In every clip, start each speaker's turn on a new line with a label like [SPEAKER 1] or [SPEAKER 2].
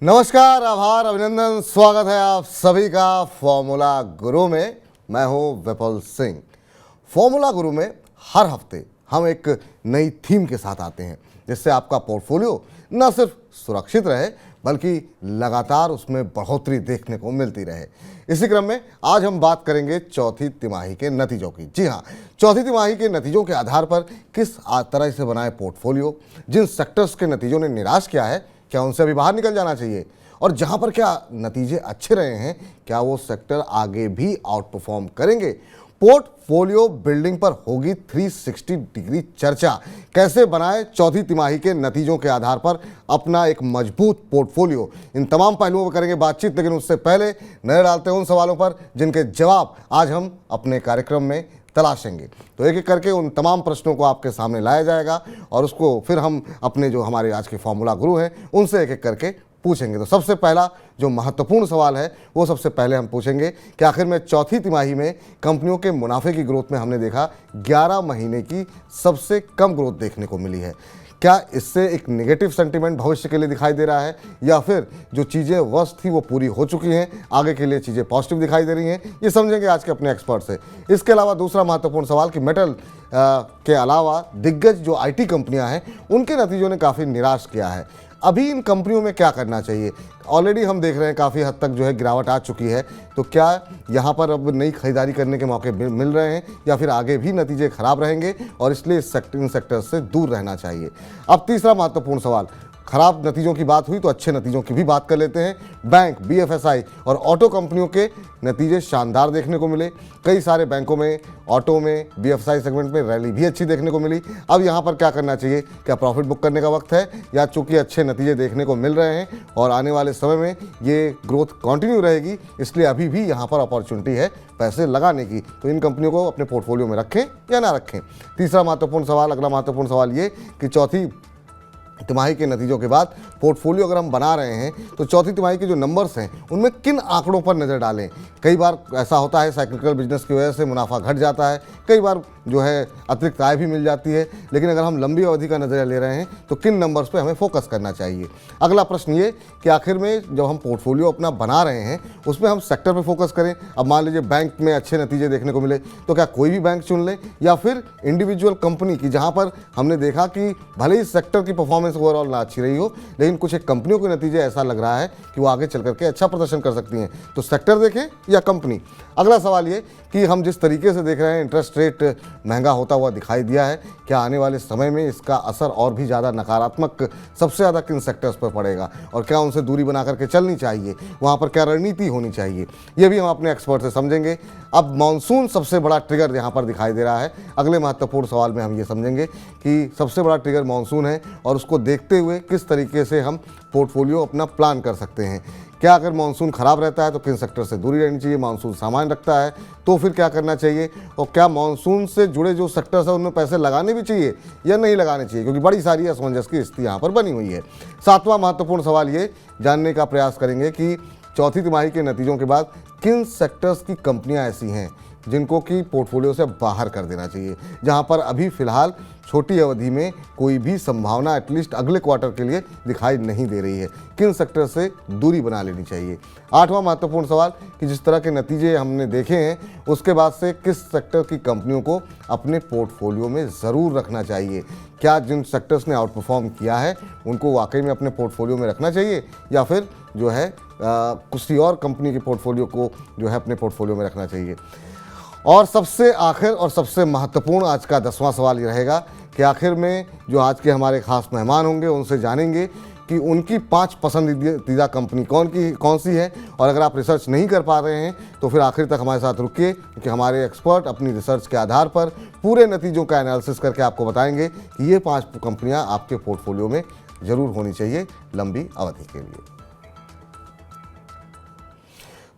[SPEAKER 1] नमस्कार, आभार, अभिनंदन, स्वागत है आप सभी का फॉर्मूला गुरु में। मैं हूं विपुल सिंह। फॉर्मूला गुरु में हर हफ्ते हम एक नई थीम के साथ आते हैं जिससे आपका पोर्टफोलियो न सिर्फ सुरक्षित रहे बल्कि लगातार उसमें बढ़ोतरी देखने को मिलती रहे। इसी क्रम में आज हम बात करेंगे चौथी तिमाही के नतीजों की। जी हाँ, चौथी तिमाही के नतीजों के आधार पर किस तरह से बनाए पोर्टफोलियो, जिन सेक्टर्स के नतीजों ने निराश किया है क्या उनसे अभी बाहर निकल जाना चाहिए, और जहां पर क्या नतीजे अच्छे रहे हैं क्या वो सेक्टर आगे भी आउट परफॉर्म करेंगे। पोर्टफोलियो बिल्डिंग पर होगी 360 डिग्री चर्चा। कैसे बनाएं चौथी तिमाही के नतीजों के आधार पर अपना एक मजबूत पोर्टफोलियो, इन तमाम पहलुओं पर करेंगे बातचीत। लेकिन उससे पहले नजर डालते हैं उन सवालों पर जिनके जवाब आज हम अपने कार्यक्रम में तलाशेंगे। तो एक एक करके उन तमाम प्रश्नों को आपके सामने लाया जाएगा और उसको फिर हम अपने जो हमारे आज के फॉर्मूला गुरु हैं उनसे एक एक करके पूछेंगे। तो सबसे पहला जो महत्वपूर्ण सवाल है वो सबसे पहले हम पूछेंगे कि आखिर में चौथी तिमाही में कंपनियों के मुनाफे की ग्रोथ में हमने देखा 11 महीने की सबसे कम ग्रोथ देखने को मिली है। क्या इससे एक नेगेटिव सेंटीमेंट भविष्य के लिए दिखाई दे रहा है या फिर जो चीज़ें वर्स्ट थी वो पूरी हो चुकी हैं, आगे के लिए चीज़ें पॉजिटिव दिखाई दे रही हैं? ये समझेंगे आज के अपने एक्सपर्ट से। इसके अलावा दूसरा महत्वपूर्ण सवाल कि मेटल के अलावा दिग्गज जो आईटी कंपनियां हैं उनके नतीजों ने काफ़ी निराश किया है। अभी इन कंपनियों में क्या करना चाहिए? ऑलरेडी हम देख रहे हैं काफ़ी हद तक जो है गिरावट आ चुकी है, तो क्या यहाँ पर अब नई खरीदारी करने के मौके मिल रहे हैं या फिर आगे भी नतीजे खराब रहेंगे और इसलिए इन सेक्टर से दूर रहना चाहिए? अब तीसरा महत्वपूर्ण सवाल, खराब नतीजों की बात हुई तो अच्छे नतीजों की भी बात कर लेते हैं। बैंक, बीएफएसआई और ऑटो कंपनियों के नतीजे शानदार देखने को मिले। कई सारे बैंकों में, ऑटो में, बीएफएसआई सेगमेंट में रैली भी अच्छी देखने को मिली। अब यहाँ पर क्या करना चाहिए? क्या प्रॉफिट बुक करने का वक्त है या चूंकि अच्छे नतीजे देखने को मिल रहे हैं और आने वाले समय में ये ग्रोथ कंटिन्यू रहेगी इसलिए अभी भी यहाँ पर अपॉर्चुनिटी है पैसे लगाने की, तो इन कंपनियों को अपने पोर्टफोलियो में रखें या ना रखें? तीसरा महत्वपूर्ण सवाल, अगला महत्वपूर्ण सवाल ये कि चौथी तिमाही के नतीजों के बाद पोर्टफोलियो अगर हम बना रहे हैं तो चौथी तिमाही के जो नंबर्स हैं उनमें किन आंकड़ों पर नज़र डालें? कई बार ऐसा होता है साइक्लिकल बिजनेस की वजह से मुनाफा घट जाता है, कई बार जो है अतिरिक्त आय भी मिल जाती है, लेकिन अगर हम लंबी अवधि का नज़रिया ले रहे हैं तो किन नंबर्स पे हमें फोकस करना चाहिए? अगला प्रश्न ये कि आखिर में जब हम पोर्टफोलियो अपना बना रहे हैं उसमें हम सेक्टर पे फोकस करें। अब मान लीजिए बैंक में अच्छे नतीजे देखने को मिले तो क्या कोई भी बैंक चुन लें या फिर इंडिविजुअल कंपनी की, जहाँ पर हमने देखा कि भले ही सेक्टर की परफॉर्मेंस ओवरऑल ना अच्छी रही हो लेकिन कुछ एक कंपनियों के नतीजे ऐसा लग रहा है कि वो आगे चल करके अच्छा प्रदर्शन कर सकती हैं, तो सेक्टर देखें या कंपनी? अगला सवाल ये कि हम जिस तरीके से देख रहे हैं इंटरेस्ट रेट महंगा होता हुआ दिखाई दिया है, क्या आने वाले समय में इसका असर और भी ज़्यादा नकारात्मक सबसे ज़्यादा किन सेक्टर्स पर पड़ेगा और क्या उनसे दूरी बना करके चलनी चाहिए? वहाँ पर क्या रणनीति होनी चाहिए? ये भी हम अपने एक्सपर्ट से समझेंगे। अब मॉनसून सबसे बड़ा ट्रिगर यहाँ पर दिखाई दे रहा है। अगले महत्वपूर्ण सवाल में हम ये समझेंगे कि सबसे बड़ा ट्रिगर मॉनसून है और उसको देखते हुए किस तरीके से हम पोर्टफोलियो अपना प्लान कर सकते हैं। क्या अगर मानसून खराब रहता है तो किन सेक्टर से दूरी रहनी चाहिए, मानसून सामान्य रखता है तो फिर क्या करना चाहिए, और क्या मानसून से जुड़े जो सेक्टर्स हैं उनमें पैसे लगाने भी चाहिए या नहीं लगाने चाहिए, क्योंकि बड़ी सारी असमंजस की स्थिति यहाँ पर बनी हुई है। सातवां महत्वपूर्ण सवाल ये जानने का प्रयास करेंगे कि चौथी तिमाही के नतीजों के बाद किन सेक्टर्स की कंपनियां ऐसी हैं जिनको कि पोर्टफोलियो से बाहर कर देना चाहिए, जहां पर अभी फिलहाल छोटी अवधि में कोई भी संभावना एटलीस्ट अगले क्वार्टर के लिए दिखाई नहीं दे रही है, किन सेक्टर से दूरी बना लेनी चाहिए। आठवां महत्वपूर्ण सवाल कि जिस तरह के नतीजे हमने देखे हैं उसके बाद से किस सेक्टर की कंपनियों को अपने पोर्टफोलियो में ज़रूर रखना चाहिए? क्या जिन सेक्टर्स ने आउट परफॉर्म किया है उनको वाकई में अपने पोर्टफोलियो में रखना चाहिए या फिर जो है किसी और कंपनी के पोर्टफोलियो को जो है अपने पोर्टफोलियो में रखना चाहिए? और सबसे आखिर और सबसे महत्वपूर्ण आज का 10वां सवाल ये रहेगा कि आखिर में जो आज के हमारे खास मेहमान होंगे उनसे जानेंगे कि उनकी 5 पसंदीदा कंपनी कौन सी है, और अगर आप रिसर्च नहीं कर पा रहे हैं तो फिर आखिर तक हमारे साथ रुकिए, क्योंकि हमारे एक्सपर्ट अपनी रिसर्च के आधार पर पूरे नतीजों का एनालिसिस करके आपको बताएंगे कि ये 5 कंपनियां आपके पोर्टफोलियो में ज़रूर होनी चाहिए लंबी अवधि के लिए।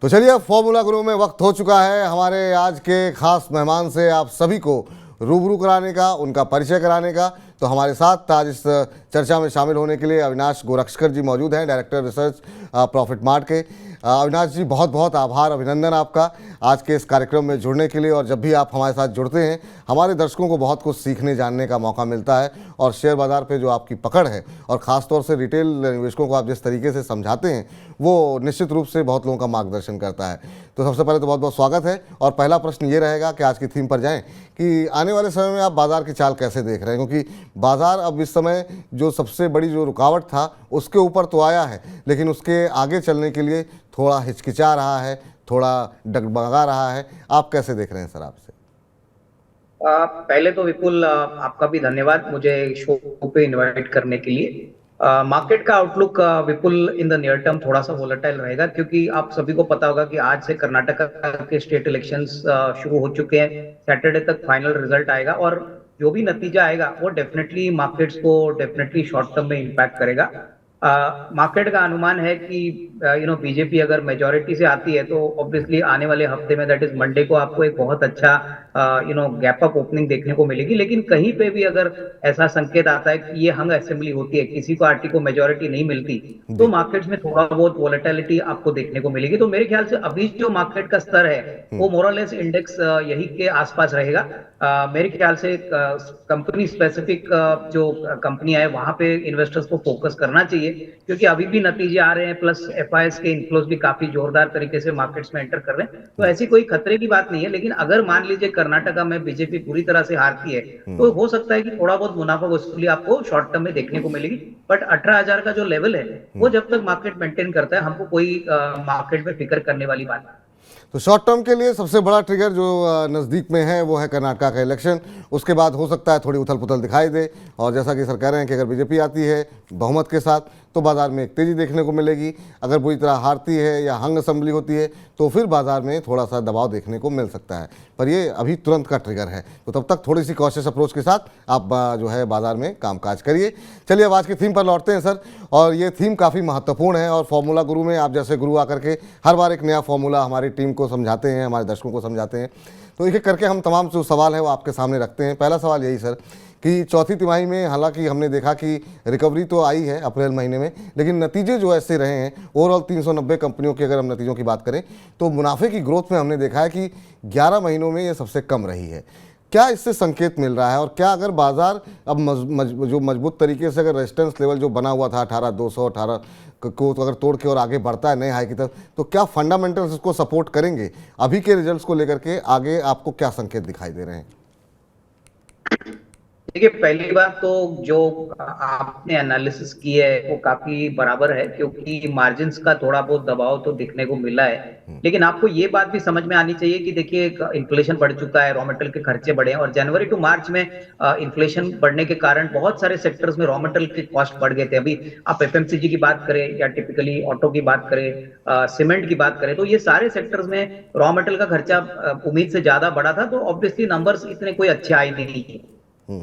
[SPEAKER 1] तो चलिए, फॉर्मूला गुरु में वक्त हो चुका है हमारे आज के खास मेहमान से आप सभी को रूबरू कराने का, उनका परिचय कराने का। तो हमारे साथ आज इस चर्चा में शामिल होने के लिए अविनाश गोरक्षकर जी मौजूद हैं, डायरेक्टर रिसर्च प्रॉफिट मार्ट के। अविनाश जी, बहुत बहुत आभार, अभिनंदन आपका आज के इस कार्यक्रम में जुड़ने के लिए। और जब भी आप हमारे साथ जुड़ते हैं हमारे दर्शकों को बहुत कुछ सीखने जानने का मौका मिलता है और शेयर बाज़ार पे जो आपकी पकड़ है और ख़ास तौर से रिटेल निवेशकों को आप जिस तरीके से समझाते हैं वो निश्चित रूप से बहुत लोगों का मार्गदर्शन करता है। तो सबसे पहले तो बहुत बहुत स्वागत है और पहला प्रश्न ये रहेगा कि आज की थीम पर जाएं कि आने वाले समय में आप बाज़ार की चाल कैसे देख रहे हैं, क्योंकि बाज़ार अब इस समय जो सबसे बड़ी जो रुकावट था उसके ऊपर तो आया है, लेकिन उसके आगे चलने के लिए थोड़ा हिचकिचा रहा है, थोड़ा डगमगा रहा है। आप कैसे देख रहे हैं सर? आपसे
[SPEAKER 2] पहले तो विपुल आपका भी धन्यवाद मुझे शो पे इनवाइट करने के लिए। मार्केट का outlook Vipul in the near term थोड़ा सा वोलेटाइल रहेगा, क्योंकि आप सभी को पता होगा कि आज से कर्नाटका के स्टेट इलेक्शंस शुरू हो चुके हैं। सैटरडे तक फाइनल रिजल्ट आएगा और जो भी नतीजा आएगा वो डेफिनेटली मार्केट्स को डेफिनेटली शॉर्ट टर्म में इम्पैक्ट करेगा। मार्केट का अनुमान है कि बीजेपी अगर मेजोरिटी से आती है तो ऑब्वियसली आने वाले हफ्ते में दैट इज मंडे को आपको एक बहुत अच्छा गैप अप ओपनिंग देखने को मिलेगी। लेकिन कहीं पे भी अगर ऐसा संकेत आता है कि ये हंग असेंबली होती है, किसी पार्टी को मेजोरिटी नहीं मिलती, तो मार्केट्स में थोड़ा बहुत वोलेटिलिटी आपको देखने को मिलेगी। तो मेरे ख्याल से अभी जो मार्केट का स्तर है वो मोरलेस इंडेक्स यही के आसपास रहेगा। मेरे ख्याल से कंपनी स्पेसिफिक जो कंपनियां है वहां पे इन्वेस्टर्स को फोकस करना चाहिए, क्योंकि अभी भी नतीजे आ रहे हैं, प्लस एफआईएस के इनफ्लोज भी काफी जोरदार तरीके से मार्केट्स में एंटर कर रहे हैं। तो ऐसी कोई खतरे की बात नहीं है। लेकिन अगर मान लीजिए कर्नाटका में बीजेपी पूरी तरह से हारती है तो हो सकता है कि थोड़ा बहुत मुनाफा वसूली आपको शॉर्ट टर्म में देखने को मिलेगी। बट 18,000 का जो लेवल है वो जब तक मार्केट मेंटेन करता है हमको कोई मार्केट में फिक्र करने वाली बात नहीं।
[SPEAKER 1] तो शॉर्ट टर्म के लिए सबसे बड़ा ट्रिगर जो नज़दीक में है वो है कर्नाटका का इलेक्शन। उसके बाद हो सकता है थोड़ी उथल पुथल दिखाई दे, और जैसा कि सर कह रहे हैं कि अगर बीजेपी आती है बहुमत के साथ तो बाज़ार में एक तेज़ी देखने को मिलेगी। अगर बुरी तरह हारती है या हंग असेंबली होती है तो फिर बाज़ार में थोड़ा सा दबाव देखने को मिल सकता है, पर ये अभी तुरंत का ट्रिगर है। तो तब तक थोड़ी सी कॉशियस अप्रोच के साथ आप जो है बाज़ार में कामकाज करिए। चलिए अब आज की थीम पर लौटते हैं सर, और ये थीम काफ़ी महत्वपूर्ण है। और फॉर्मूला गुरु में आप जैसे गुरु आकर के हर बार एक नया फॉर्मूला हमारी टीम को समझाते हैं, हमारे दर्शकों को समझाते हैं। तो एक एक करके हम तमाम जो सवाल है वो आपके सामने रखते हैं। पहला सवाल यही सर कि चौथी तिमाही में हालांकि हमने देखा कि रिकवरी तो आई है अप्रैल महीने में, लेकिन नतीजे जो ऐसे रहे हैं ओवरऑल 390 कंपनियों की अगर हम नतीजों की बात करें तो मुनाफे की ग्रोथ में हमने देखा है कि 11 महीनों में ये सबसे कम रही है। क्या इससे संकेत मिल रहा है, और क्या अगर बाजार अब जो मजबूत तरीके से अगर रेजिस्टेंस लेवल जो बना हुआ था 18,200 18 को तो अगर तोड़ के और आगे बढ़ता है नए हाई की तरफ, तो क्या फंडामेंटल्स इसको सपोर्ट करेंगे? अभी के रिजल्ट्स को लेकर के आगे आपको क्या संकेत दिखाई दे रहे हैं?
[SPEAKER 2] देखिए, पहली बात तो जो आपने एनालिसिस की है वो काफी बराबर है, क्योंकि मार्जिन्स का थोड़ा बहुत दबाव तो दिखने को मिला है। लेकिन आपको ये बात भी समझ में आनी चाहिए कि देखिए इन्फ्लेशन बढ़ चुका है, रॉ मटेरियल के खर्चे बढ़े हैं, और जनवरी टू मार्च में इन्फ्लेशन बढ़ने के कारण बहुत सारे सेक्टर्स में रॉ मटेरियल के कॉस्ट बढ़ गए थे। अभी आप एफएमसीजी की बात करें या टिपिकली ऑटो की बात करें, सीमेंट की बात करें, तो ये सारे सेक्टर्स में रॉ मटेरियल का खर्चा उम्मीद से ज्यादा बढ़ा था। तो ऑब्वियसली नंबर्स इतने कोई अच्छे आए नहीं।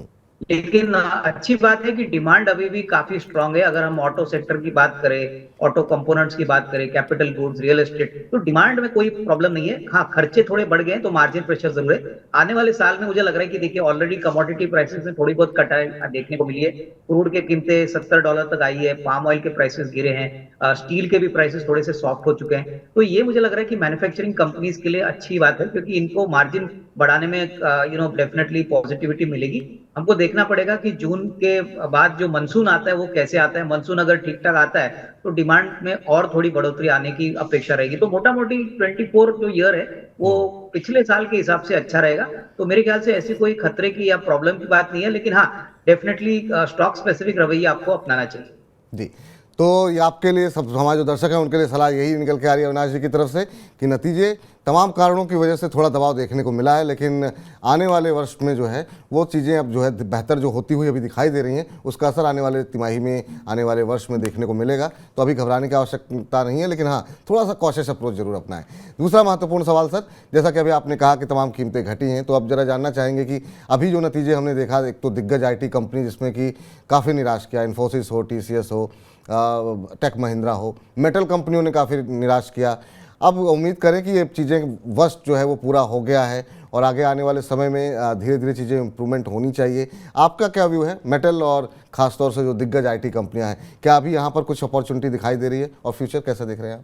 [SPEAKER 2] लेकिन अच्छी बात है कि डिमांड अभी भी काफी स्ट्रांग है। अगर हम ऑटो सेक्टर की बात करें, ऑटो कंपोनेंट्स की बात करें, कैपिटल गुड्स, रियल एस्टेट, तो डिमांड में कोई प्रॉब्लम नहीं है। हाँ, खर्चे थोड़े बढ़ गए तो मार्जिन प्रेशर जरूर है। आने वाले साल में मुझे लग रहा है कि देखिए ऑलरेडी कमोडिटी प्राइसेस में थोड़ी बहुत कटाई देखने को मिली है। क्रूड के कीमतें $70 तक आई है, पाम ऑयल के प्राइसेस गिरे हैं, स्टील के भी प्राइसेस थोड़े से सॉफ्ट हो चुके हैं। तो ये मुझे लग रहा है कि मैन्युफैक्चरिंग कंपनीज के लिए अच्छी बात है, क्योंकि इनको मार्जिन बढ़ाने में डेफिनेटली पॉजिटिविटी मिलेगी। हमको देखना पड़ेगा कि जून के बाद जो मानसून आता है वो कैसे आता है। मानसून अगर ठीक ठाक आता है तो डिमांड में और थोड़ी बढ़ोतरी आने की अपेक्षा रहेगी। तो मोटा मोटी 24 जो ईयर है वो पिछले साल के हिसाब से अच्छा रहेगा। तो मेरे ख्याल से ऐसी कोई खतरे की या प्रॉब्लम की बात नहीं है। लेकिन हाँ, डेफिनेटली स्टॉक स्पेसिफिक रवैया आपको अपनाना चाहिए।
[SPEAKER 1] जी, तो ये आपके लिए सब हमारे जो दर्शक हैं उनके लिए सलाह यही निकल के आ रही है अविनाश जी की तरफ से कि नतीजे तमाम कारणों की वजह से थोड़ा दबाव देखने को मिला है, लेकिन आने वाले वर्ष में जो है वो चीज़ें अब जो है बेहतर जो होती हुई अभी दिखाई दे रही हैं, उसका असर आने वाले तिमाही में, आने वाले वर्ष में देखने को मिलेगा। तो अभी घबराने की आवश्यकता नहीं है, लेकिन हाँ थोड़ा सा कॉशियस अप्रोच जरूर अपनाएं। दूसरा महत्वपूर्ण सवाल सर, जैसा कि अभी आपने कहा कि तमाम कीमतें घटी हैं, तो अब जरा जानना चाहेंगे कि अभी जो नतीजे हमने देखा, एक तो दिग्गज IT कंपनी जिसमें कि काफ़ी निराश किया, इन्फोसिस हो, TCS हो, टेक महिंद्रा हो, मेटल कंपनियों ने काफ़ी निराश किया। अब उम्मीद करें कि ये चीज़ें वर्ष जो है वो पूरा हो गया है और आगे आने वाले समय में धीरे धीरे चीज़ें इम्प्रूवमेंट होनी चाहिए। आपका क्या व्यू है मेटल और ख़ासतौर से जो दिग्गज IT कंपनियां हैं, क्या अभी यहाँ पर कुछ अपॉर्चुनिटी दिखाई दे रही है और फ्यूचर कैसे देख रहे हैं आप?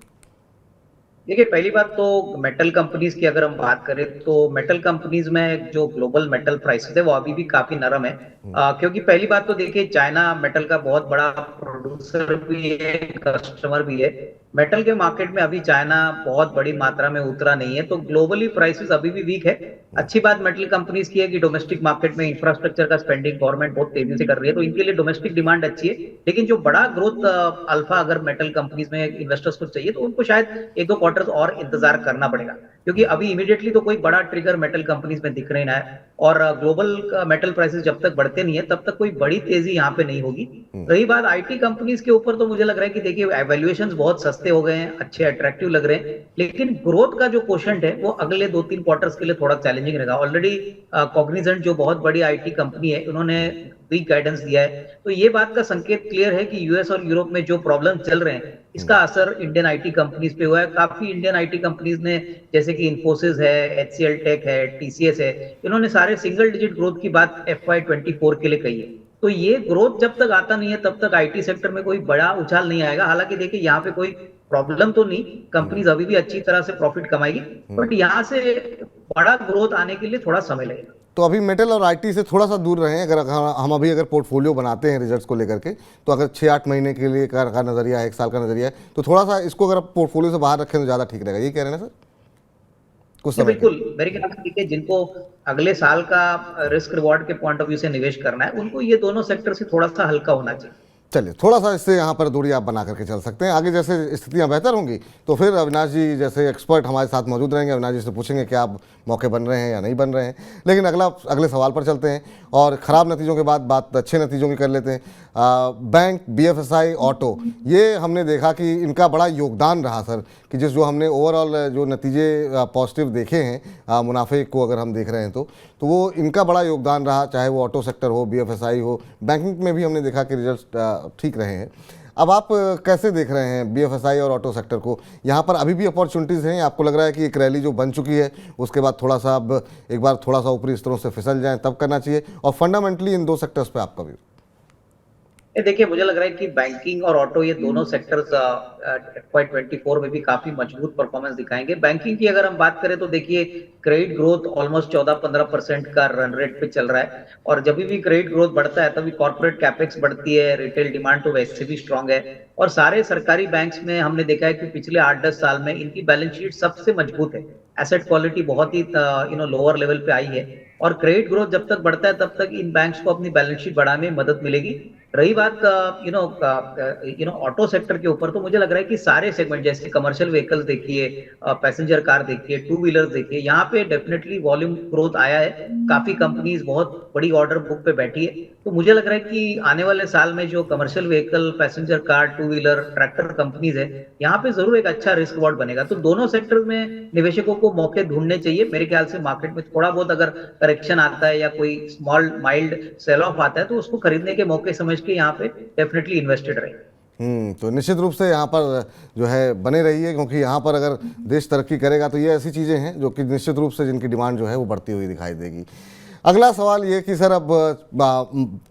[SPEAKER 2] देखिए, पहली बात तो मेटल कंपनीज की अगर हम बात करें तो मेटल कंपनीज में जो ग्लोबल मेटल प्राइसेस है वो अभी भी काफी नरम है। क्योंकि पहली बात तो देखिए, चाइना मेटल का बहुत बड़ा प्रोड्यूसर भी है, कस्टमर भी है। मेटल के मार्केट में अभी चाइना बहुत बड़ी मात्रा में उतरा नहीं है, तो ग्लोबली प्राइसेस अभी भी वीक है। अच्छी बात मेटल कंपनीज की है कि डोमेस्टिक मार्केट में इंफ्रास्ट्रक्चर का स्पेंडिंग गवर्नमेंट बहुत तेजी से कर रही है, तो इनके लिए डोमेस्टिक डिमांड अच्छी है। लेकिन जो बड़ा ग्रोथ अल्फा अगर मेटल कंपनीज में इन्वेस्टर्स को चाहिए, तो उनको शायद एक दो क्वार्टर्स और इंतजार करना पड़ेगा, क्योंकि अभी इमीडिएटली तो कोई बड़ा ट्रिगर मेटल कंपनीज में दिख नहीं रहा है। और ग्लोबल मेटल प्राइसेस जब तक बढ़ते नहीं है तब तक कोई बड़ी तेजी यहाँ पे नहीं होगी। रही बात आईटी कंपनीज के ऊपर, तो मुझे लग रहा है कि देखिए, वैल्यूएशंस बहुत सस्ते हो गए हैं, अच्छे अट्रैक्टिव लग रहे हैं, लेकिन ग्रोथ का जो क्वोशंट है वो अगले 2-3 क्वार्टर्स के लिए थोड़ा चैलेंजिंग रहेगा। ऑलरेडी कॉग्निजेंट जो बहुत बड़ी आईटी कंपनी है, उन्होंने वीक गाइडेंस दिया है, तो ये बात का संकेत क्लियर है कि यूएस और यूरोप में जो प्रॉब्लम चल रहे हैं, इसका असर इंडियन आईटी कंपनीज पे हुआ है। काफी इंडियन आईटी कंपनीज ने, जैसे कि इंफोसिस है, एचसीएल टेक है, टीसीएस है, इन्होंने सारे सिंगल डिजिट ग्रोथ की बात FY24 के लिए कही है। तो ये ग्रोथ जब तक आता नहीं है तब तक आईटी सेक्टर में कोई बड़ा उछाल नहीं आएगा। हालांकि देखिए, यहाँ पे कोई प्रॉब्लम तो नहीं, कंपनीज अभी भी अच्छी तरह से प्रॉफिट कमाएगी, बट यहाँ से बड़ा ग्रोथ आने के लिए थोड़ा समय लगेगा।
[SPEAKER 1] तो अभी मेटल और आईटी से थोड़ा सा दूर रहें। अगर हम अभी अगर पोर्टफोलियो बनाते हैं रिजल्ट्स को लेकर के, तो अगर 6-8 महीने के लिए का नज़रिया है, 1 साल का नज़रिया है, तो थोड़ा सा इसको अगर पोर्टफोलियो से बाहर रखें तो ज़्यादा ठीक रहेगा, ये कह रहे हैं ना सर? कुछ समय के
[SPEAKER 2] बिल्कुल, मेरे ख्याल से देखिए, जिनको अगले साल का रिस्क रिवॉर्ड के पॉइंट ऑफ व्यू से निवेश करना है, उनको ये दोनों सेक्टर से थोड़ा सा हल्का होना चाहिए।
[SPEAKER 1] चलिए, थोड़ा सा इससे यहाँ पर दूरी आप बना करके चल सकते हैं। आगे जैसे स्थितियाँ बेहतर होंगी तो फिर अविनाश जी जैसे एक्सपर्ट हमारे साथ मौजूद रहेंगे। अविनाश जी से पूछेंगे क्या आप मौके बन रहे हैं या नहीं बन रहे हैं। लेकिन अगले सवाल पर चलते हैं और ख़राब नतीजों के बाद बात अच्छे नतीजों की कर लेते हैं। बैंक, BFSI, ऑटो, ये हमने देखा कि इनका बड़ा योगदान रहा सर, कि जो हमने ओवरऑल जो नतीजे पॉजिटिव देखे हैं मुनाफे को अगर हम देख रहे हैं तो वो इनका बड़ा योगदान रहा, चाहे वो ऑटो सेक्टर हो, BFSI हो, बैंकिंग में भी हमने देखा कि रिजल्ट ठीक रहे हैं। अब आप कैसे देख रहे हैं BFSI और ऑटो सेक्टर को? यहाँ पर अभी भी अपॉर्चुनिटीज़ हैं? आपको लग रहा है कि एक रैली जो बन चुकी है उसके बाद थोड़ा सा अब एक बार थोड़ा सा ऊपरी स्तरों से फिसल जाएं तब करना चाहिए? और फंडामेंटली इन दो सेक्टर्स पे आपका व्यू?
[SPEAKER 2] देखिए, मुझे लग रहा है कि बैंकिंग और ऑटो, ये दोनों सेक्टर्स FY24 में भी काफी मजबूत परफॉर्मेंस दिखाएंगे। बैंकिंग की अगर हम बात करें तो देखिए, क्रेडिट ग्रोथ ऑलमोस्ट 14-15% का रन रेट पे चल रहा है, और जब भी क्रेडिट ग्रोथ बढ़ता है तभी कॉर्पोरेट कैपेक्स बढ़ती है, रिटेल डिमांड तो वैसे भी स्ट्रांग है। और सारे सरकारी बैंक्स में हमने देखा है कि पिछले 8-10 साल में इनकी बैलेंस शीट सबसे मजबूत है। एसेट क्वालिटी बहुत ही लोअर लेवल पे आई है, और क्रेडिट ग्रोथ जब तक बढ़ता है तब तक इन बैंक्स को अपनी बैलेंस शीट बढ़ाने में मदद मिलेगी। रही बात ऑटो सेक्टर के ऊपर, तो मुझे लग रहा है कि सारे सेगमेंट, जैसे कमर्शियल व्हीकल्स देखिए, पैसेंजर कार देखिए, टू व्हीलर्स देखिए, यहाँ पे डेफिनेटली वॉल्यूम ग्रोथ आया है। काफी कंपनीज बहुत बड़ी ऑर्डर बुक पे बैठी है, तो मुझे लग रहा है कि आने वाले साल में जो commercial vehicle, passenger car, two wheeler, tractor companies है, यहाँ पे जरूर एक अच्छा रिस्क रिवॉर्ड बनेगा। तो दोनों सेक्टर में निवेशकों को मौके ढूंढने चाहिए। मेरे ख्याल से मार्केट में थोड़ा बहुत अगर करेक्शन आता है या कोई स्मॉल माइल्ड सेल ऑफ आता है, तो उसको खरीदने के मौके समझ के यहाँ पे डेफिनेटली इन्वेस्टेड रहे।
[SPEAKER 1] तो निश्चित रूप से यहाँ पर जो है बने रहिए, क्योंकि यहाँ पर अगर देश तरक्की करेगा तो ये ऐसी चीज़ें हैं जो कि निश्चित रूप से जिनकी डिमांड जो है वो बढ़ती हुई दिखाई देगी। अगला सवाल ये कि सर, अब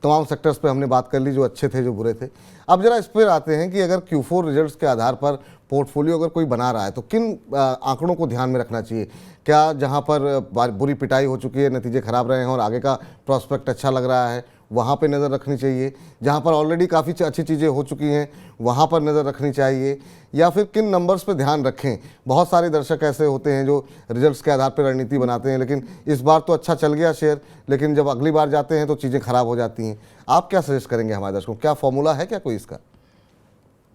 [SPEAKER 1] तमाम सेक्टर्स पे हमने बात कर ली, जो अच्छे थे जो बुरे थे। अब जरा इस पर आते हैं कि अगर Q4 रिजल्ट्स के आधार पर पोर्टफोलियो अगर कोई बना रहा है तो किन आंकड़ों को ध्यान में रखना चाहिए? क्या जहाँ पर बुरी पिटाई हो चुकी है, नतीजे खराब रहे हैं और आगे का प्रॉस्पेक्ट अच्छा लग रहा है, वहाँ पे नज़र रखनी चाहिए? जहाँ पर ऑलरेडी काफ़ी अच्छी चीज़ें हो चुकी हैं, वहाँ पर नज़र रखनी चाहिए? या फिर किन नंबर्स पे ध्यान रखें? बहुत सारे दर्शक ऐसे होते हैं जो रिजल्ट्स के आधार पर रणनीति बनाते हैं, लेकिन इस बार तो अच्छा चल गया शेयर, लेकिन जब अगली बार जाते हैं तो चीज़ें खराब हो जाती हैं। आप क्या सजेस्ट करेंगे हमारे दर्शकों को? क्या फॉर्मूला है क्या कोई इसका?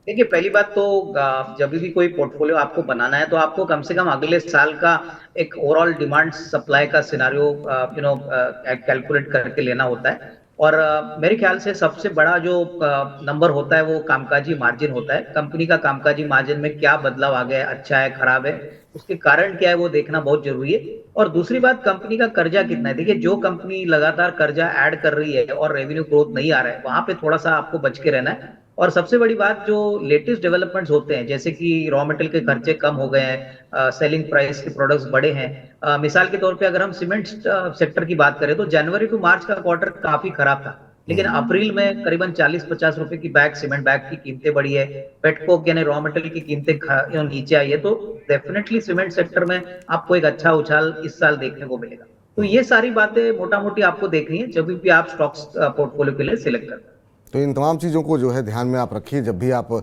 [SPEAKER 2] देखिए, पहली बात तो जब भी कोई पोर्टफोलियो आपको बनाना है, तो आपको कम से कम अगले साल का एक ओवरऑल डिमांड सप्लाई का सिनारियो कैलकुलेट करके लेना होता है। और मेरे ख्याल से सबसे बड़ा जो नंबर होता है वो कामकाजी मार्जिन होता है। कंपनी का कामकाजी मार्जिन में क्या बदलाव आ गया है, अच्छा है, खराब है, उसके कारण क्या है, वो देखना बहुत जरूरी है। और दूसरी बात, कंपनी का कर्जा कितना है। देखिए, जो कंपनी लगातार कर्जा ऐड कर रही है और रेवेन्यू ग्रोथ नहीं आ रहा है, वहां पे थोड़ा सा आपको बच के रहना है। और सबसे बड़ी बात, जो लेटेस्ट डेवलपमेंट्स होते हैं, जैसे कि रॉ मटेरियल के खर्चे कम हो गए हैं, सेलिंग प्राइस के प्रोडक्ट्स बढ़े हैं। मिसाल के तौर पे अगर हम सीमेंट सेक्टर की बात करें, तो जनवरी टू मार्च का क्वार्टर काफी खराब था, लेकिन अप्रैल में करीबन 40-50 रुपए की बैग सीमेंट बैग की कीमतें बढ़ी है, पेटकोक यानी रॉ मटेरियल की कीमतें नीचे आई है, तो डेफिनेटली सीमेंट सेक्टर में आपको एक अच्छा उछाल इस साल देखने को मिलेगा। तो ये सारी बातें मोटा मोटी आपको देखनी है जब भी आप स्टॉक्स पोर्टफोलियो के लिए सिलेक्ट करते हैं।
[SPEAKER 1] तो इन तमाम चीज़ों को जो है ध्यान में आप रखिए जब भी आप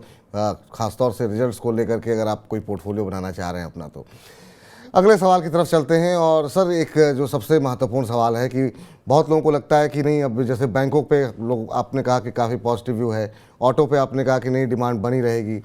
[SPEAKER 1] खासतौर से रिजल्ट्स को लेकर के अगर आप कोई पोर्टफोलियो बनाना चाह रहे हैं अपना। तो अगले सवाल की तरफ चलते हैं। और सर, एक जो सबसे महत्वपूर्ण सवाल है कि बहुत लोगों को लगता है कि नहीं, अब जैसे बैंकों पे लोग, आपने कहा कि काफ़ी पॉजिटिव व्यू है, ऑटो पे आपने कहा कि नहीं डिमांड बनी रहेगी,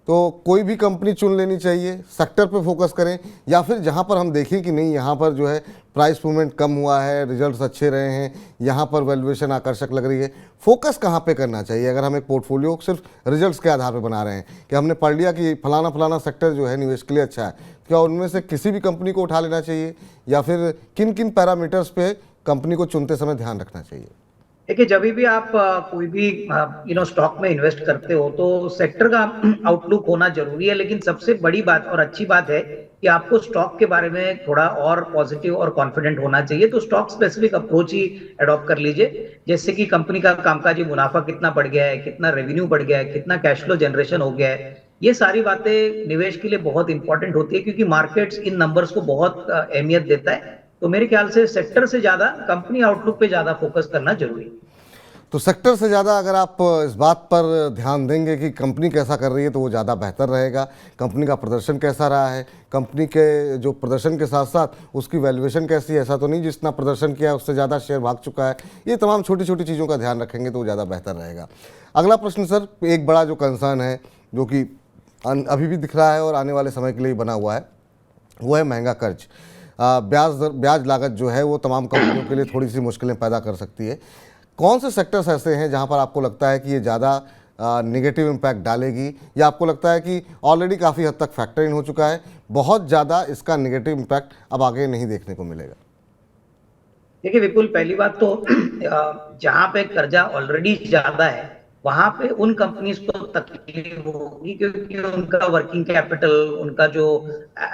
[SPEAKER 1] तो कोई भी कंपनी चुन लेनी चाहिए, सेक्टर पे फोकस करें, या फिर जहां पर हम देखें कि नहीं यहाँ पर जो है प्राइस मूवमेंट कम हुआ है, रिजल्ट्स अच्छे रहे हैं, यहाँ पर वैल्यूएशन आकर्षक लग रही है, फोकस कहाँ पे करना चाहिए अगर हम एक पोर्टफोलियो सिर्फ रिजल्ट्स के आधार पर बना रहे हैं कि हमने पढ़ लिया कि फलाना फलाना सेक्टर जो है निवेश के लिए अच्छा है, क्या उनमें से किसी भी कंपनी को उठा लेना चाहिए, या फिर किन किन पैरामीटर्स पे कंपनी को चुनते समय ध्यान रखना चाहिए?
[SPEAKER 2] देखिए, जब भी आप कोई भी स्टॉक में इन्वेस्ट करते हो तो सेक्टर का आउटलुक होना जरूरी है, लेकिन सबसे बड़ी बात और अच्छी बात है कि आपको स्टॉक के बारे में थोड़ा और पॉजिटिव और कॉन्फिडेंट होना चाहिए। तो स्टॉक स्पेसिफिक अप्रोच ही अडॉप्ट कर लीजिए, जैसे कि कंपनी का कामकाजी मुनाफा कितना बढ़ गया है, कितना रेवेन्यू बढ़ गया है, कितना कैश फ्लो जनरेशन हो गया है। ये सारी बातें निवेश के लिए बहुत इंपॉर्टेंट होती है, क्योंकि मार्केट्स इन नंबर्स को बहुत अहमियत देता है। तो मेरे ख्याल से सेक्टर से ज्यादा कंपनी आउटलुक पे ज्यादा फोकस करना जरूरी है।
[SPEAKER 1] तो सेक्टर से ज़्यादा अगर आप इस बात पर ध्यान देंगे कि कंपनी कैसा कर रही है तो वो ज़्यादा बेहतर रहेगा, कंपनी का प्रदर्शन कैसा रहा है, कंपनी के जो प्रदर्शन के साथ साथ उसकी वैल्यूएशन कैसी है, ऐसा तो नहीं जितना प्रदर्शन किया है उससे ज़्यादा शेयर भाग चुका है, ये तमाम छोटी छोटी चीज़ों का ध्यान रखेंगे तो वो ज़्यादा बेहतर रहेगा। अगला प्रश्न सर, एक बड़ा जो कंसर्न है जो कि अभी भी दिख रहा है और आने वाले समय के लिए बना हुआ है, वो है महंगा कर्ज। ब्याज लागत जो है वो तमाम कंपनियों के लिए थोड़ी सी मुश्किलें पैदा कर सकती है। कौन से सेक्टर्स ऐसे हैं जहां पर आपको लगता है कि ये ज़्यादा नेगेटिव इम्पैक्ट डालेगी, या आपको लगता है कि ऑलरेडी काफ़ी हद तक फैक्टर इन हो चुका है, बहुत ज़्यादा इसका नेगेटिव इम्पैक्ट अब आगे नहीं देखने को मिलेगा?
[SPEAKER 2] देखिए विपुल, पहली बात तो जहां पे कर्जा ऑलरेडी ज्यादा है वहां पे उन कंपनीज को तकलीफ होगी, क्योंकि उनका वर्किंग कैपिटल, उनका जो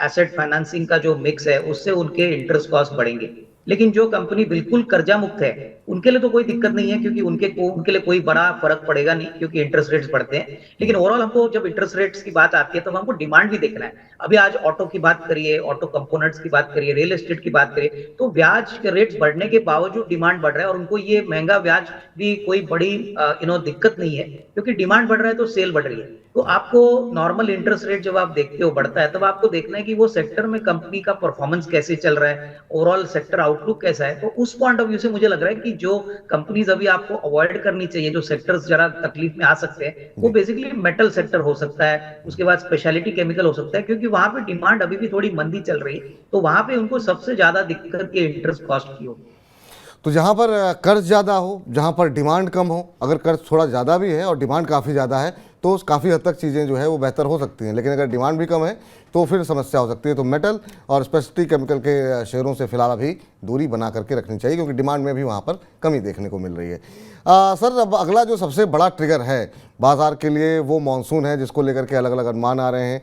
[SPEAKER 2] एसेट फाइनेंसिंग का जो मिक्स है उससे उनके इंटरेस्ट कॉस्ट बढ़ेंगे। लेकिन जो कंपनी बिल्कुल कर्जा मुक्त है उनके लिए तो कोई दिक्कत नहीं है, क्योंकि उनके लिए कोई बड़ा फर्क पड़ेगा नहीं, क्योंकि इंटरेस्ट रेट्स बढ़ते हैं। लेकिन ओवरऑल हमको जब इंटरेस्ट रेट्स की बात आती है तो हमको डिमांड भी देखना है। अभी आज ऑटो की बात करिए, ऑटो कंपोनेंट्स की बात करिए, रियल एस्टेट की बात करिए, तो ब्याज के रेट्स बढ़ने के बावजूद डिमांड बढ़ रहा है, और उनको ये महंगा ब्याज भी कोई बड़ी दिक्कत नहीं है, क्योंकि डिमांड बढ़ रहा है तो सेल बढ़ रही है। तो आपको नॉर्मल इंटरेस्ट रेट जब आप देखते हो बढ़ता है, तब आपको देखना है कि वो सेक्टर में कंपनी का परफॉर्मेंस कैसे चल रहा है, ओवरऑल सेक्टर आउटलुक कैसा है। तो उस पॉइंट ऑफ व्यू से मुझे लग रहा है कि जो कंपनीज अभी आपको अवॉइड करनी चाहिए, जो सेक्टर्स जरा तकलीफ में आ सकते हैं, वो बेसिकली मेटल सेक्टर हो सकता है, उसके बाद स्पेशलिटी केमिकल हो सकता है, क्योंकि वहां पे डिमांड अभी भी थोड़ी मंदी चल रही है, तो वहां पे उनको सबसे ज्यादा दिक्कत के इंटरेस्ट कॉस्ट की होगी।
[SPEAKER 1] तो जहाँ पर कर्ज ज़्यादा हो, जहाँ पर डिमांड कम हो, अगर कर्ज थोड़ा ज़्यादा भी है और डिमांड काफ़ी ज़्यादा है तो काफ़ी हद तक चीज़ें जो है वो बेहतर हो सकती हैं, लेकिन अगर डिमांड भी कम है तो फिर समस्या हो सकती है। तो मेटल और स्पेशलिटी केमिकल के शेयरों से फिलहाल अभी दूरी बना करके रखनी चाहिए, क्योंकि डिमांड में भी वहाँ पर कमी देखने को मिल रही है। सर, अब अगला जो सबसे बड़ा ट्रिगर है बाज़ार के लिए वो मानसून है, जिसको लेकर के अलग अलग अनुमान आ रहे हैं।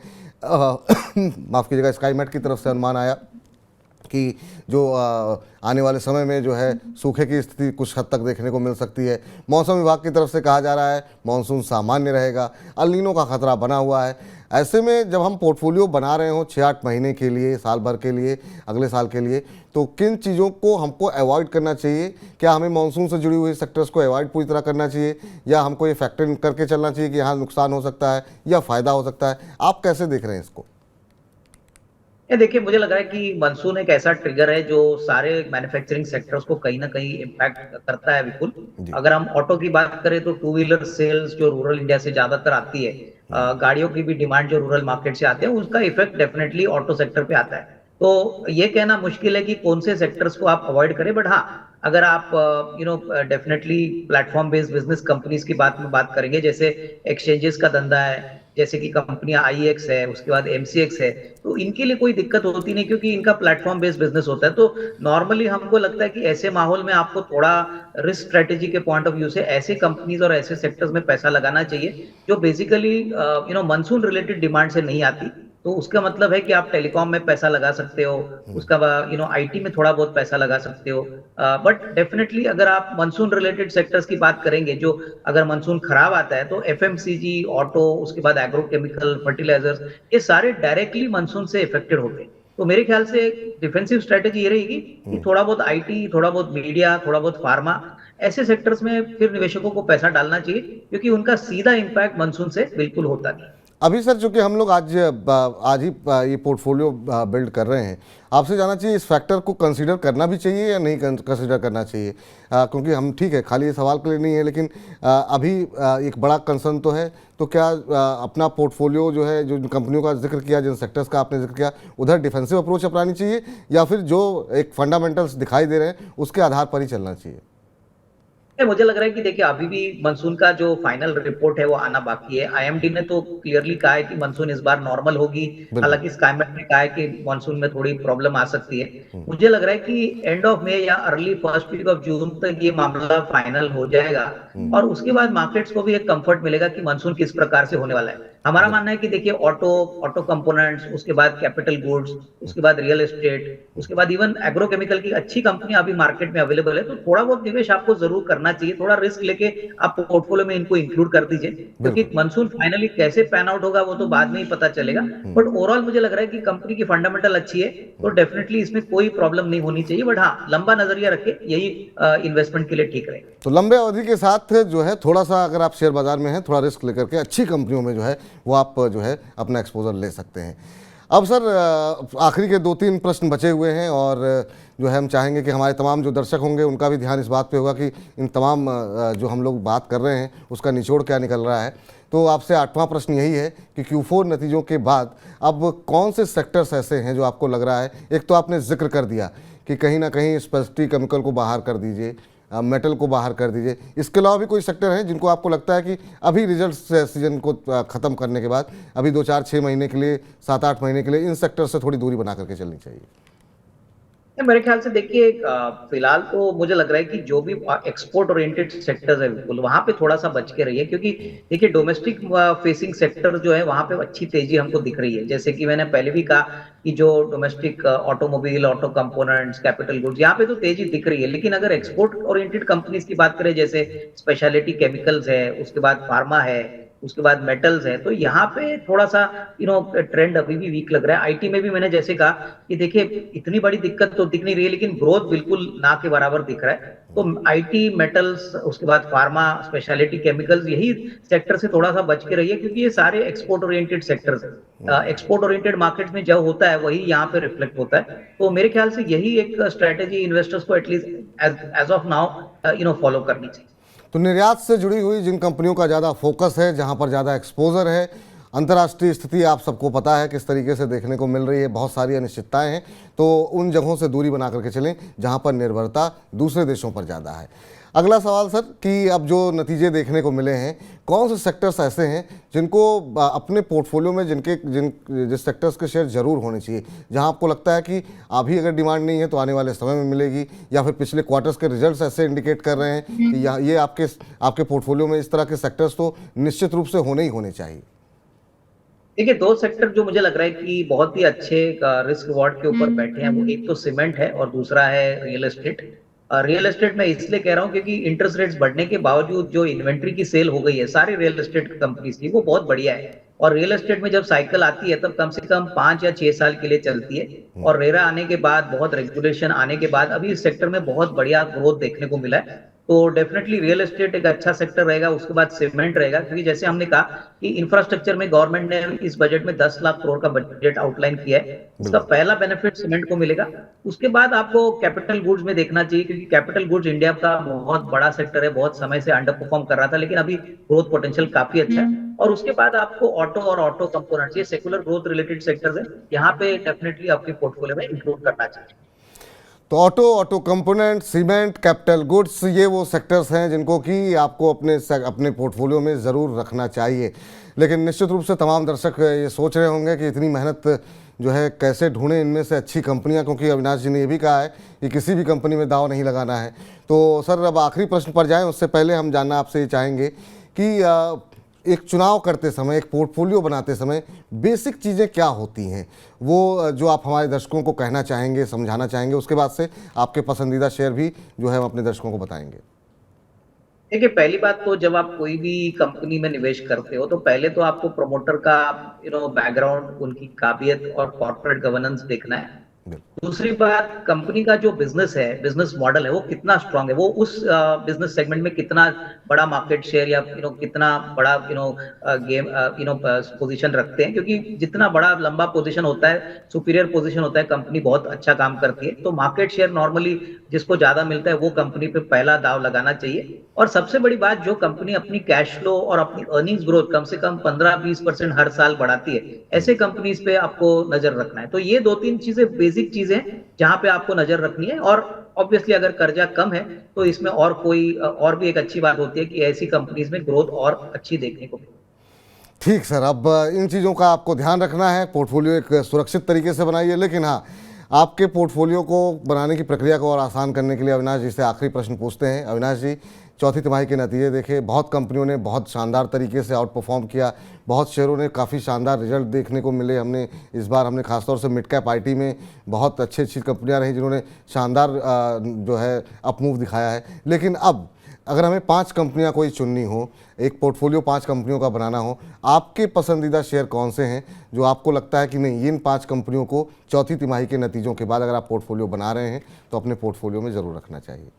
[SPEAKER 1] माफ़ कीजिएगा, स्काईमेट की तरफ से अनुमान आया कि जो आने वाले समय में जो है सूखे की स्थिति कुछ हद तक देखने को मिल सकती है। मौसम विभाग की तरफ से कहा जा रहा है मानसून सामान्य रहेगा, अल नीनो का खतरा बना हुआ है। ऐसे में जब हम पोर्टफोलियो बना रहे हो 6-8 महीने के लिए, साल भर के लिए, अगले साल के लिए, तो किन चीज़ों को हमको अवॉइड करना चाहिए? क्या हमें मानसून से जुड़ी हुई सेक्टर्स को अवॉइड पूरी तरह करना चाहिए, या हमको ये फैक्टर इन करके चलना चाहिए कि यहाँ नुकसान हो सकता है या फ़ायदा हो सकता है? आप कैसे देख रहे हैं इसको?
[SPEAKER 2] ये देखिए, मुझे लग रहा है कि मानसून एक ऐसा ट्रिगर है जो सारे मैन्युफैक्चरिंग सेक्टर्स को कहीं ना कहीं इम्पैक्ट करता है विपुल। अगर हम ऑटो की बात करें तो टू व्हीलर सेल्स जो रूरल इंडिया से ज्यादातर आती है, गाड़ियों की भी डिमांड जो रूरल मार्केट से आते हैं, उसका इफेक्ट डेफिनेटली ऑटो सेक्टर पे आता है। तो ये कहना मुश्किल है कि कौन से सेक्टर्स को आप अवॉइड करें, बट हाँ, अगर आप definitely platform based business companies की बात करेंगे, जैसे एक्सचेंजेस का धंधा है, जैसे कि कंपनियां आईएक्स है, उसके बाद एमसीएक्स है, तो इनके लिए कोई दिक्कत होती नहीं, क्योंकि इनका प्लेटफॉर्म बेस्ड बिजनेस होता है। तो नॉर्मली हमको लगता है कि ऐसे माहौल में आपको थोड़ा रिस्क स्ट्रेटेजी के पॉइंट ऑफ व्यू से ऐसे कंपनीज और ऐसे सेक्टर्स में पैसा लगाना चाहिए जो बेसिकली मानसून रिलेटेड डिमांड से नहीं आती। तो उसका मतलब है कि आप टेलीकॉम में पैसा लगा सकते हो, उसका बाद आईटी में थोड़ा बहुत पैसा लगा सकते हो। बट डेफिनेटली अगर आप मानसून रिलेटेड सेक्टर्स की बात करेंगे, जो अगर मानसून खराब आता है तो एफएमसीजी, ऑटो, उसके बाद एग्रोकेमिकल, फर्टिलाइजर्स, ये सारे डायरेक्टली मानसून से इफेक्टेड होते हैं। तो मेरे ख्याल से डिफेंसिव स्ट्रेटेजी ये रहेगी कि थोड़ा बहुत आईटी, थोड़ा बहुत मीडिया, थोड़ा बहुत फार्मा, ऐसे सेक्टर्स में फिर निवेशकों को पैसा डालना चाहिए, क्योंकि उनका सीधा इंपैक्ट मानसून से बिल्कुल होता नहीं।
[SPEAKER 1] अभी सर चूंकि हम लोग आज ही ये पोर्टफोलियो बिल्ड कर रहे हैं, आपसे जानना चाहिए इस फैक्टर को कंसीडर करना भी चाहिए या नहीं कंसीडर करना चाहिए? क्योंकि हम ठीक है खाली ये सवाल के लिए नहीं है, लेकिन अभी एक बड़ा कंसर्न तो है। तो क्या अपना पोर्टफोलियो जो है, जो कंपनियों का जिक्र किया, जिन सेक्टर्स का आपने जिक्र किया, उधर डिफेंसिव अप्रोच अपनानी चाहिए या फिर जो एक फंडामेंटल्स दिखाई दे रहे हैं उसके आधार पर ही चलना चाहिए?
[SPEAKER 2] मुझे लग रहा है कि देखिए अभी भी मानसून का जो फाइनल रिपोर्ट है वो आना बाकी है। आईएमडी ने तो क्लियरली कहा है कि मानसून इस बार नॉर्मल होगी।
[SPEAKER 1] बिल्कुल।
[SPEAKER 2] हालांकि स्काईमेट ने कहा है कि मानसून में थोड़ी प्रॉब्लम आ सकती है। मुझे लग रहा है कि एंड ऑफ मई या early first week of June तक ये मामला फाइनल हो जाएगा, और उसके बाद मार्केट्स को भी एक कंफर्ट मिलेगा कि मानसून किस प्रकार से होने वाला है। हमारा मानना है कि देखिए ऑटो कंपोनेंट्स, उसके बाद कैपिटल गुड्स, उसके बाद रियल एस्टेट, उसके बाद इवन एग्रोकेमिकल की अच्छी कंपनियां अभी मार्केट में अवेलेबल है। तो थोड़ा बहुत निवेश आपको जरूर करना चाहिए, थोड़ा रिस्क लेके आप पोर्टफोलियो में इनको इंक्लूड कर दीजिए, क्योंकि मानसून फाइनली कैसे पैन आउट होगा वो तो बाद में ही पता चलेगा। बट ओवरऑल मुझे लग रहा है कि कंपनी की फंडामेंटल अच्छी है, तो डेफिनेटली इसमें कोई प्रॉब्लम नहीं होनी चाहिए। बट हाँ, लंबा नजरिया रखे, यही इन्वेस्टमेंट के लिए ठीक रहेगा।
[SPEAKER 1] तो लंबे अवधि के साथ जो है थोड़ा सा अगर आप शेयर बाजार में हैं, थोड़ा रिस्क लेकर के अच्छी कंपनियों में जो है वो आप जो है अपना एक्सपोजर ले सकते हैं। अब सर आखिरी के 2-3 प्रश्न बचे हुए हैं, और जो है हम चाहेंगे कि हमारे तमाम जो दर्शक होंगे उनका भी ध्यान इस बात पे होगा कि इन तमाम जो हम लोग बात कर रहे हैं उसका निचोड़ क्या निकल रहा है। तो आपसे 8वां प्रश्न यही है कि Q4 नतीजों के बाद अब कौन से सेक्टर्स ऐसे हैं जो आपको लग रहा है, एक तो आपने जिक्र कर दिया कि कहीं ना कहीं स्पेशलिटी केमिकल को बाहर कर दीजिए, मेटल को बाहर कर दीजिए, इसके अलावा भी कोई सेक्टर हैं जिनको आपको लगता है कि अभी रिजल्ट सीजन को ख़त्म करने के बाद अभी 2-4-6 महीने के लिए, 7-8 महीने के लिए इन सेक्टर से थोड़ी दूरी बना करके चलनी चाहिए?
[SPEAKER 2] मेरे ख्याल से देखिए फिलहाल तो मुझे लग रहा है कि जो भी एक्सपोर्ट ओरिएंटेड सेक्टर्स है बिल्कुल वहां पे थोड़ा सा बच के रहिए, क्योंकि देखिए डोमेस्टिक फेसिंग सेक्टर जो है वहां पे अच्छी तेजी हमको दिख रही है। जैसे कि मैंने पहले भी कहा कि जो domestic automobile, auto components, capital goods, यहाँ पे तो तेजी दिख रही है। लेकिन अगर एक्सपोर्ट ओरिएंटेड कंपनीज की बात करें, जैसे स्पेशलिटी केमिकल्स है, उसके बाद फार्मा है, उसके बाद मेटल्स है, तो यहाँ पे थोड़ा सा ट्रेंड अभी भी वीक लग रहा है। आईटी में भी मैंने जैसे कहा कि देखिए इतनी बड़ी दिक्कत तो दिख नहीं रही है, लेकिन ग्रोथ बिल्कुल ना के बराबर दिख रहा है। तो आईटी, मेटल्स, उसके बाद फार्मा, स्पेशलिटी केमिकल्स, यही सेक्टर से थोड़ा सा बच के रहिए, क्योंकि ये सारे एक्सपोर्ट ओरिएंटेड सेक्टर्स हैं। एक्सपोर्ट ओरिएंटेड मार्केट्स में जो होता है वही यहाँ पे रिफ्लेक्ट होता है। तो मेरे ख्याल से यही एक स्ट्रेटेजी इन्वेस्टर्स को at least as of now follow करनी चाहिए।
[SPEAKER 1] तो निर्यात से जुड़ी हुई जिन कंपनियों का ज़्यादा फोकस है, जहां पर ज़्यादा एक्सपोजर है, अंतर्राष्ट्रीय स्थिति आप सबको पता है किस तरीके से देखने को मिल रही है, बहुत सारी अनिश्चितताएं हैं, तो उन जगहों से दूरी बना करके चलें जहां पर निर्भरता दूसरे देशों पर ज़्यादा है। अगला सवाल सर कि अब जो नतीजे देखने को मिले हैं, कौन से सेक्टर्स ऐसे हैं जिनको अपने पोर्टफोलियो में जिस सेक्टर्स के शेयर जरूर होने चाहिए, जहां आपको लगता है कि अभी अगर डिमांड नहीं है तो आने वाले समय में मिलेगी, या फिर पिछले क्वार्टर्स के रिजल्ट्स ऐसे इंडिकेट कर रहे हैं कि ये आपके पोर्टफोलियो में इस तरह के सेक्टर्स तो निश्चित रूप से होने ही होने चाहिए?
[SPEAKER 2] देखिए दो सेक्टर जो मुझे लग रहा है कि बहुत ही अच्छे रिस्क रिवॉर्ड के ऊपर बैठे हैं, वो एक तो सीमेंट है और दूसरा है रियल एस्टेट। रियल एस्टेट में इसलिए कह रहा हूँ क्योंकि इंटरेस्ट रेट्स बढ़ने के बावजूद जो इन्वेंट्री की सेल हो गई है सारी रियल एस्टेट कंपनीज की, वो बहुत बढ़िया है। और रियल एस्टेट में जब साइकिल आती है तब कम से कम 5 या 6 साल के लिए चलती है। और रेरा आने के बाद, बहुत रेगुलेशन आने के बाद अभी इस सेक्टर में बहुत बढ़िया ग्रोथ देखने को मिला है। तो डेफिनेटली रियल एस्टेट एक अच्छा सेक्टर रहेगा। उसके बाद सीमेंट रहेगा, क्योंकि जैसे हमने कहा कि इंफ्रास्ट्रक्चर में गवर्नमेंट ने इस बजट में 10 लाख करोड़ का बजट आउटलाइन किया है, उसका पहला बेनिफिट सीमेंट को मिलेगा। उसके बाद आपको कैपिटल गुड्स में देखना चाहिए, क्योंकि कैपिटल गुड्स इंडिया का बहुत बड़ा सेक्टर है, बहुत समय से अंडर परफॉर्म कर रहा था, लेकिन अभी ग्रोथ पोटेंशियल काफी अच्छा है। और उसके बाद आपको ऑटो और ऑटो कंपोनेंट्स, ये सेकुलर ग्रोथ रिलेटेड सेक्टर्स है, यहाँ पे डेफिनेटली आपके पोर्टफोलियो में इंक्लूड करना चाहिए।
[SPEAKER 1] तो auto component, cement, capital goods, ये वो सेक्टर्स हैं जिनको कि आपको अपने पोर्टफोलियो में ज़रूर रखना चाहिए। लेकिन निश्चित रूप से तमाम दर्शक ये सोच रहे होंगे कि इतनी मेहनत जो है कैसे ढूंढें इनमें से अच्छी कंपनियां, क्योंकि अविनाश जी ने ये भी कहा है कि किसी भी कंपनी में दाव नहीं लगाना है। तो सर अब आखिरी प्रश्न पर जाएं, उससे पहले हम जानना आपसे ये चाहेंगे कि एक चुनाव करते समय, एक पोर्टफोलियो बनाते समय बेसिक चीज़ें क्या होती हैं, वो जो आप हमारे दर्शकों को कहना चाहेंगे, समझाना चाहेंगे, उसके बाद से आपके पसंदीदा शेयर भी जो है हम अपने दर्शकों को बताएंगे।
[SPEAKER 2] देखिए, पहली बात तो जब आप कोई भी कंपनी में निवेश करते हो तो पहले तो आपको प्रमोटर का बैकग्राउंड, उनकी काबिलियत और कॉर्पोरेट गवर्नेंस देखना है।
[SPEAKER 1] बिल्कुल।
[SPEAKER 2] दूसरी बात, कंपनी का जो बिजनेस है, बिजनेस मॉडल है, वो कितना स्ट्रांग है, वो उस बिजनेस सेगमेंट में कितना बड़ा मार्केट शेयर या कितना बड़ा गेम पोजीशन रखते हैं, क्योंकि जितना बड़ा लंबा पोजीशन होता है, सुपीरियर पोजीशन होता है, कंपनी बहुत अच्छा काम करती है। तो मार्केट शेयर नॉर्मली जिसको ज्यादा मिलता है वो कंपनी पे पहला दाव लगाना चाहिए। और सबसे बड़ी बात, जो कंपनी अपनी कैश फ्लो और अपनी अर्निंग्स ग्रोथ कम से कम 15-20% हर साल बढ़ाती है, ऐसे कंपनीज पे आपको नजर रखना है। तो ये 2-3 चीजें, बेसिक चीजें जहां पे आपको नजर रखनी है। और ऑब्वियसली अगर कर्जा कम है तो इसमें और भी एक अच्छी बात होती है कि ऐसी कंपनीज में ग्रोथ और अच्छी देखने को मिलती है।
[SPEAKER 1] ठीक सर, अब इन चीज़ों का आपको ध्यान रखना है, पोर्टफोलियो एक सुरक्षित तरीके से बनाइए। लेकिन हाँ, आपके पोर्टफोलियो को बनाने की प्रक्रिया को और आसान करने के लिए अविनाश जी से आखिरी प्रश्न पूछते हैं। अविनाश जी, चौथी तिमाही के नतीजे देखे, बहुत कंपनियों ने बहुत शानदार तरीके से आउट परफॉर्म किया, बहुत शेयरों ने काफ़ी शानदार रिजल्ट देखने को मिले। हमने इस बार खासतौर से मिड कैप आईटी में बहुत अच्छी कंपनियां रही जिन्होंने शानदार जो है अप मूव दिखाया है। लेकिन अब अगर हमें 5 कंपनियां कोई चुननी हो, एक पोर्टफोलियो 5 कंपनियों का बनाना हो, आपके पसंदीदा शेयर कौन से हैं जो आपको लगता है कि नहीं, इन 5 कंपनियों को चौथी तिमाही के नतीजों के बाद अगर आप पोर्टफोलियो बना रहे हैं तो अपने पोर्टफोलियो में ज़रूर रखना चाहिए?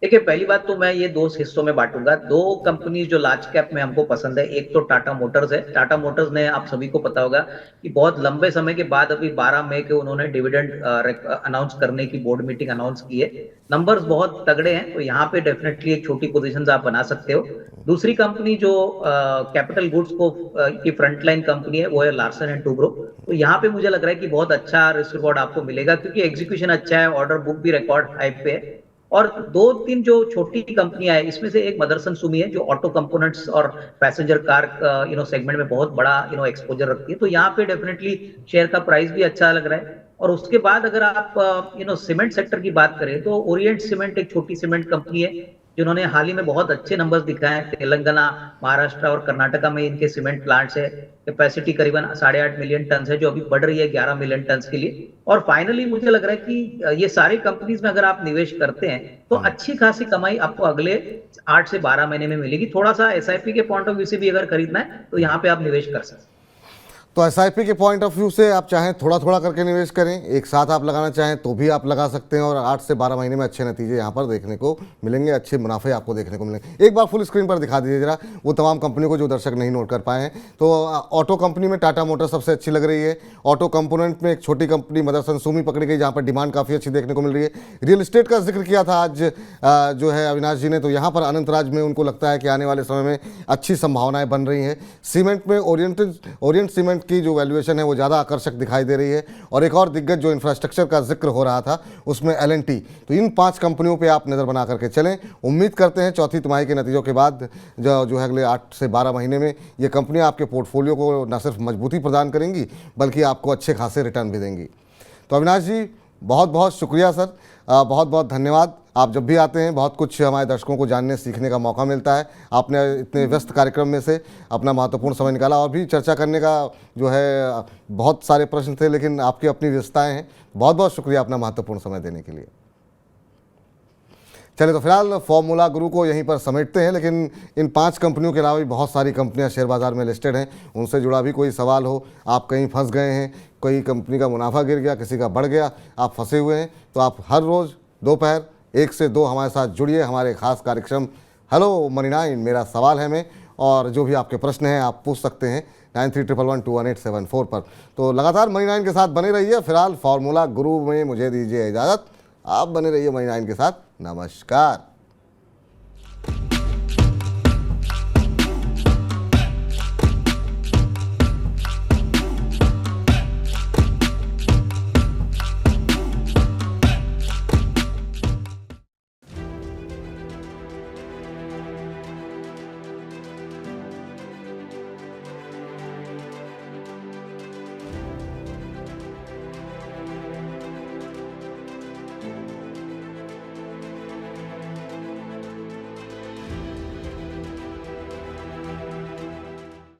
[SPEAKER 2] देखिए, पहली बात तो मैं ये 2 हिस्सों में बांटूंगा। 2 कंपनी जो लार्ज कैप में हमको पसंद है, एक तो टाटा मोटर्स है। टाटा मोटर्स ने, आप सभी को पता होगा कि बहुत लंबे समय के बाद अभी 12 मई को उन्होंने डिविडेंड अनाउंस करने की बोर्ड मीटिंग अनाउंस की है। नंबर्स बहुत तगड़े हैं, तो यहाँ पे डेफिनेटली एक छोटी पोजीशन आप बना सकते हो। दूसरी कंपनी जो कैपिटल गुड्स को की फ्रंटलाइन कंपनी है, वो है लार्सन एंड टूब्रो। तो यहाँ पे मुझे लग रहा है कि बहुत अच्छा रिस्क रिवॉर्ड आपको मिलेगा, क्योंकि एग्जीक्यूशन अच्छा है, ऑर्डर बुक भी रिकॉर्ड हाई पे है। और 2-3 जो छोटी कंपनियां हैं, इसमें से एक मदरसन सुमी है जो ऑटो कंपोनेंट्स और पैसेंजर कार सेगमेंट में बहुत बड़ा एक्सपोजर रखती है। तो यहाँ पे डेफिनेटली शेयर का प्राइस भी अच्छा लग रहा है। और उसके बाद अगर आप सीमेंट सेक्टर की बात करें तो ओरिएंट सीमेंट एक छोटी सीमेंट कंपनी है जिन्होंने हाल ही में बहुत अच्छे नंबर्स दिखाए हैं। तेलंगाना, महाराष्ट्र और कर्नाटका में इनके सीमेंट प्लांट्स है। कैपेसिटी करीबन 8.5 मिलियन टन है, जो अभी बढ़ रही है 11 मिलियन टन के लिए। और फाइनली मुझे लग रहा है कि ये सारी कंपनीज में अगर आप निवेश करते हैं तो अच्छी खासी कमाई आपको अगले 8 से 12 महीने में मिलेगी। थोड़ा सा एसआईपी के पॉइंट ऑफ व्यू से भी अगर खरीदना है तो यहाँ पे आप निवेश कर सकते हैं।
[SPEAKER 1] तो एसआईपी के पॉइंट ऑफ व्यू से आप चाहें थोड़ा थोड़ा करके निवेश करें, एक साथ आप लगाना चाहें तो भी आप लगा सकते हैं, और 8 से 12 महीने में अच्छे नतीजे यहाँ पर देखने को मिलेंगे, अच्छे मुनाफे आपको देखने को मिलेंगे। एक बार फुल स्क्रीन पर दिखा दीजिए जरा वो तमाम कंपनियों को जो दर्शक नहीं नोट कर पाए हैं। तो ऑटो कंपनी में टाटा मोटर सबसे अच्छी लग रही है। ऑटो कंपोनेंट में एक छोटी कंपनी मदरसन सुमी पकड़ी गई, जहाँ पर डिमांड काफ़ी अच्छी देखने को मिल रही है। रियल एस्टेट का जिक्र किया था आज जो है अविनाश जी ने, तो यहाँ पर अनंतराज में उनको लगता है कि आने वाले समय में अच्छी संभावनाएं बन रही हैं। सीमेंट में ओरिएंट सीमेंट की जो वैल्यूएशन है वो ज़्यादा आकर्षक दिखाई दे रही है। और एक और दिग्गज जो इंफ्रास्ट्रक्चर का जिक्र हो रहा था उसमें L&T। तो इन 5 कंपनियों पे आप नज़र बना करके चलें। उम्मीद करते हैं चौथी तिमाही के नतीजों के बाद जो है अगले 8 से 12 महीने में ये कंपनियां आपके पोर्टफोलियो को न सिर्फ मजबूती प्रदान करेंगी बल्कि आपको अच्छे खासे रिटर्न भी देंगी। तो अविनाश जी, बहुत बहुत शुक्रिया सर, बहुत बहुत धन्यवाद। आप जब भी आते हैं बहुत कुछ हमारे दर्शकों को जानने सीखने का मौका मिलता है। आपने इतने व्यस्त कार्यक्रम में से अपना महत्वपूर्ण समय निकाला, और भी चर्चा करने का जो है बहुत सारे प्रश्न थे, लेकिन आपकी अपनी व्यस्तताएं हैं। बहुत बहुत शुक्रिया अपना महत्वपूर्ण समय देने के लिए। चलिए, तो फिलहाल फॉर्मूला गुरु को यहीं पर समेटते हैं, लेकिन इन 5 कंपनियों के अलावा भी बहुत सारी कंपनियां शेयर बाज़ार में लिस्टेड हैं। उनसे जुड़ा भी कोई सवाल हो, आप कहीं फंस गए हैं, कोई कंपनी का मुनाफा गिर गया, किसी का बढ़ गया, आप फंसे हुए हैं, तो आप हर रोज़ दोपहर 1 से 2 हमारे साथ जुड़िए हमारे खास कार्यक्रम हेलो मनी 9 मेरा सवाल है में। और जो भी आपके प्रश्न हैं आप पूछ सकते हैं 9311211874 पर। तो लगातार मनी 9 के साथ बने रहिए। फिलहाल फॉर्मूला गुरु में मुझे दीजिए इजाज़त, आप बने रहिए मनी 9 के साथ। नमस्कार।